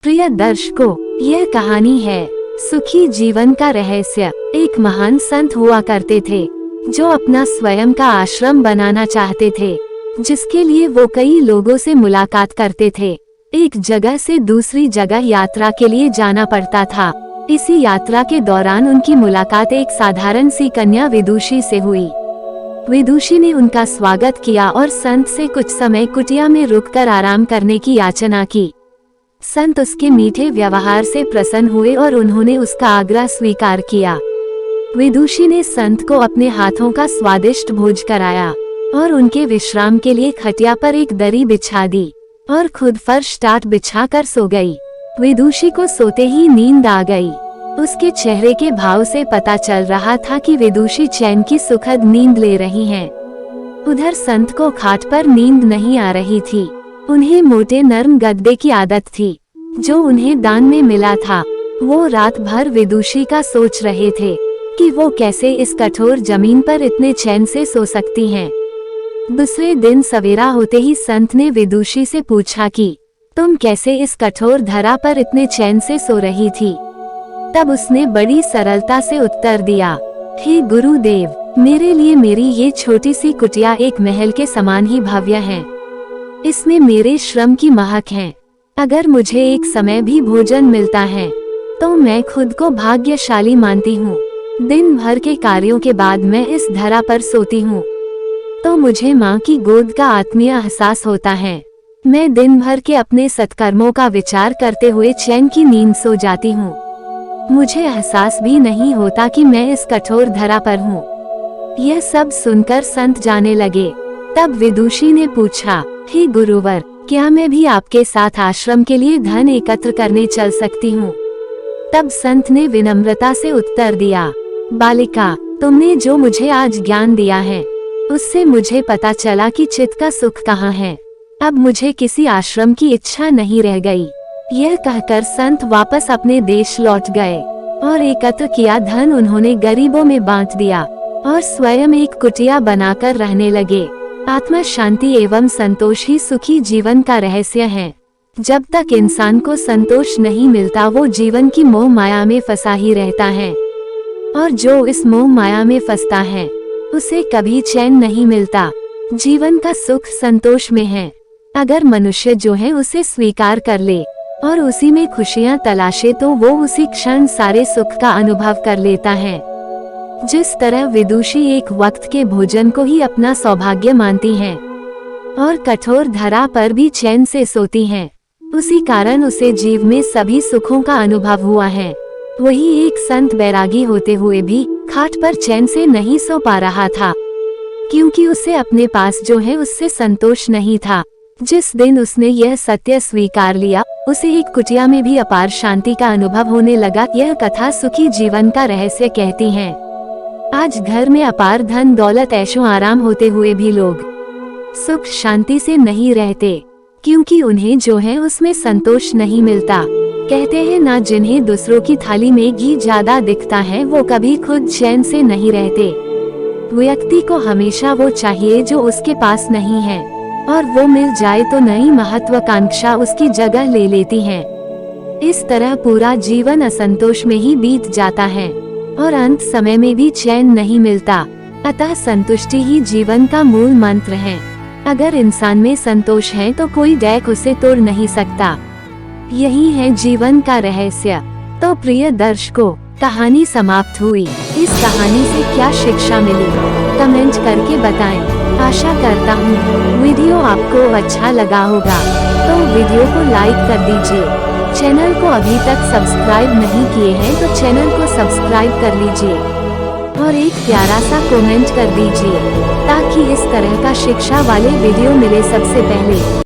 प्रिय दर्शकों, यह कहानी है सुखी जीवन का रहस्य। एक महान संत हुआ करते थे जो अपना स्वयं का आश्रम बनाना चाहते थे, जिसके लिए वो कई लोगों से मुलाकात करते थे। एक जगह से दूसरी जगह यात्रा के लिए जाना पड़ता था। इसी यात्रा के दौरान उनकी मुलाकात एक साधारण सी कन्या विदुषी से हुई। विदुषी ने उनका स्वागत किया और संत से कुछ समय कुटिया में रुककर आराम करने की याचना की। संत उसके मीठे व्यवहार से प्रसन्न हुए और उन्होंने उसका आग्रह स्वीकार किया। विदुषी ने संत को अपने हाथों का स्वादिष्ट भोज कराया और उनके विश्राम के लिए खटिया पर एक दरी बिछा दी और खुद फर्श टाट बिछा कर सो गई। विदुषी को सोते ही नींद आ गई। उसके चेहरे के भाव से पता चल रहा था कि विदुषी चैन की सुखद नींद ले रही हैं। उधर संत को खाट पर नींद नहीं आ रही थी। उन्हें मोटे नरम गद्दे की आदत थी जो उन्हें दान में मिला था। वो रात भर विदुषी का सोच रहे थे कि वो कैसे इस कठोर जमीन पर इतने चैन से सो सकती हैं। दूसरे दिन सवेरा होते ही संत ने विदुषी से पूछा कि तुम कैसे इस कठोर धरा पर इतने चैन से सो रही थी। तब उसने बड़ी सरलता से उत्तर दिया, हे गुरुदेव, मेरे लिए मेरी ये छोटी सी कुटिया एक महल के समान ही भव्य है। इसमें मेरे श्रम की महक है। अगर मुझे एक समय भी भोजन मिलता है तो मैं खुद को भाग्यशाली मानती हूँ। दिन भर के कार्यों के बाद मैं इस धरा पर सोती हूँ तो मुझे माँ की गोद का आत्मीय एहसास होता है। मैं दिन भर के अपने सत्कर्मों का विचार करते हुए चैन की नींद सो जाती हूँ। मुझे एहसास भी नहीं होता कि मैं इस कठोर धरा पर हूँ। यह सब सुनकर संत जाने लगे। तब विदुषी ने पूछा, हे गुरुवर, क्या मैं भी आपके साथ आश्रम के लिए धन एकत्र करने चल सकती हूँ। तब संत ने विनम्रता से उत्तर दिया, बालिका, तुमने जो मुझे आज ज्ञान दिया है उससे मुझे पता चला कि चित्त का सुख कहाँ है। अब मुझे किसी आश्रम की इच्छा नहीं रह गई। यह कहकर संत वापस अपने देश लौट गए और एकत्र किया धन उन्होंने गरीबों में बांट दिया और स्वयं एक कुटिया बनाकर रहने लगे। आत्मा शांति एवं संतोष ही सुखी जीवन का रहस्य है। जब तक इंसान को संतोष नहीं मिलता वो जीवन की मोह माया में फंसा ही रहता है, और जो इस मोह माया में फंसता है उसे कभी चैन नहीं मिलता। जीवन का सुख संतोष में है। अगर मनुष्य जो है उसे स्वीकार कर ले और उसी में खुशियाँ तलाशे तो वो उसी क्षण सारे सुख का अनुभव कर लेता है। जिस तरह विदुषी एक वक्त के भोजन को ही अपना सौभाग्य मानती हैं और कठोर धरा पर भी चैन से सोती हैं, उसी कारण उसे जीव में सभी सुखों का अनुभव हुआ है। वही एक संत बैरागी होते हुए भी खाट पर चैन से नहीं सो पा रहा था, क्योंकि उसे अपने पास जो है उससे संतोष नहीं था। जिस दिन उसने यह सत्य स्वीकार लिया उसे एक कुटिया में भी अपार शांति का अनुभव होने लगा। यह कथा सुखी जीवन का रहस्य कहती है। आज घर में अपार धन दौलत ऐशो आराम होते हुए भी लोग सुख शांति से नहीं रहते, क्योंकि उन्हें जो है उसमें संतोष नहीं मिलता। कहते हैं ना, जिन्हें दूसरों की थाली में घी ज्यादा दिखता है वो कभी खुद चैन से नहीं रहते। व्यक्ति को हमेशा वो चाहिए जो उसके पास नहीं है, और वो मिल जाए तो नई महत्वाकांक्षा उसकी जगह ले लेती है। इस तरह पूरा जीवन असंतोष में ही बीत जाता है और अंत समय में भी चैन नहीं मिलता। अतः संतुष्टि ही जीवन का मूल मंत्र है। अगर इंसान में संतोष है तो कोई डैक उसे तोड़ नहीं सकता। यही है जीवन का रहस्य। तो प्रिय दर्शकों, कहानी समाप्त हुई। इस कहानी से क्या शिक्षा मिली कमेंट करके बताएं। आशा करता हूँ वीडियो आपको अच्छा लगा होगा, तो वीडियो को लाइक कर दीजिए। चैनल को अभी तक सब्सक्राइब नहीं किए हैं तो चैनल को सब्सक्राइब कर लीजिए और एक प्यारा सा कमेंट कर दीजिए, ताकि इस तरह का शिक्षा वाले वीडियो मिले सबसे पहले।